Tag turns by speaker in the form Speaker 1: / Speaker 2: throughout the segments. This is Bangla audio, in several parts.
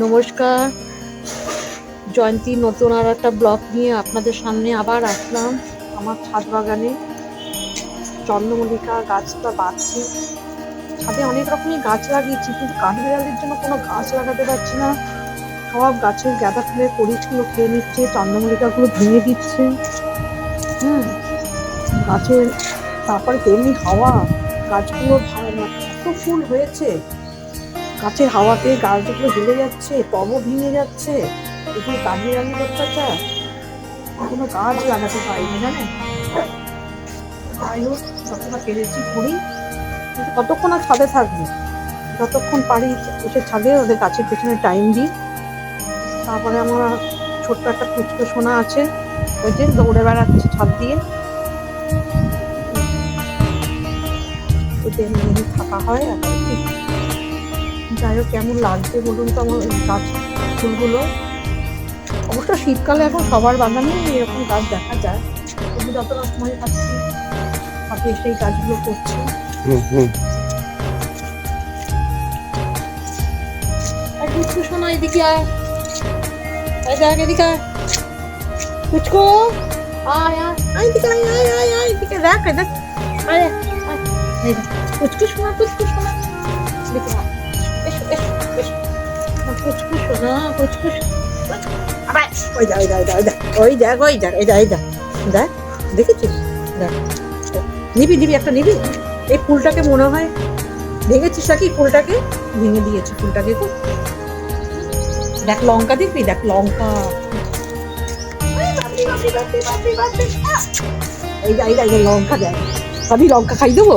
Speaker 1: নমস্কার, জয়ন্তী নতুন আর একটা ব্লগ নিয়ে আপনাদের সামনে আবার আসলাম। আমার ছাদ বাগানে চন্দ্রমল্লিকা গাছটা বাঁধছি। ছাদে অনেক রকমের গাছ লাগিয়েছি, কিন্তু কাঠবিড়ালির জন্য কোনো গাছ লাগাতে পারছি না। সব গাছের গাঁদা ফুলের কড়িগুলো খেয়ে নিচ্ছে, চন্দ্রমল্লিকাগুলো ভেঙে দিচ্ছে। গাছের তারপরে তেমনি হাওয়া, গাছগুলো এত ফুল হয়েছে, গাছের হাওয়াতে গাছগুলো হেলে যাচ্ছে, টবও ভেঙে যাচ্ছে। এগুলো কাঠবিড়ালি অত্যাচার, কোনো গাছ লাগাতে পারিনি জানেন। যাই হোক, যতটা পেরেছি করি, কিন্তু কতক্ষণ আর ছাদে থাকবো, যতক্ষণ পারি এসে ছাদে ওদের গাছের পেছনে টাইম দিই। তারপরে আমার ছোট্ট একটা পুচকো সোনা আছে, ওই যে দৌড়ে বেড়াচ্ছে ছাদ দিয়ে, ওতে এমনি থাকা হয়। আর যাই হোক, কেমন লাগছে বলুন তো আমার গাছ ফুলগুলো। অবশ্য শীতকালে এখন সবার বাগানে এরকম গাছ দেখা যায়, কিন্তু যতটা সময় পাচ্ছি হাতে সেই গাছগুলো করছি। পুচকু শোনা, এদিকে আয়, দেখ এদিকে আয়, পুচকু আয় আয় আয়, এদিকে আয় আয় আয় আয়, এদিকে দেখ দেখ, আয় আয়, পুচকু শোনা, পুচকু শোনা, এদিকে আয়, এসো এসো এসো, পুচকু শোনা, পুচকু আবার ওই দেখ ওই দেখ ওই দেখ ওই দেখ ওই দেখ ওই দেখ দেখ, দেখেছিস? দেখ, নিবি নিবি একটা নিবি। এই ফুলটাকে মনে হয় ভেঙেছিস নাকি? ফুলটাকে ভেঙে দিয়েছে, ফুলটাকে তো দেখ। লঙ্কা দেখবি, দেখ লঙ্কা, এই যা এই লঙ্কা দেয়, আমি লঙ্কা খাই দেবো।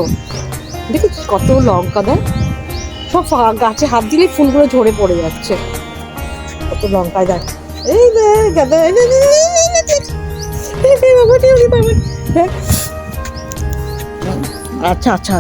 Speaker 1: দেখেছিস কত লঙ্কা দেয়, সব গাছে হাত দিলে ফুলগুলো ঝরে পড়ে যাচ্ছে, কত লঙ্কায় দেখ। এই আচ্ছা আচ্ছা।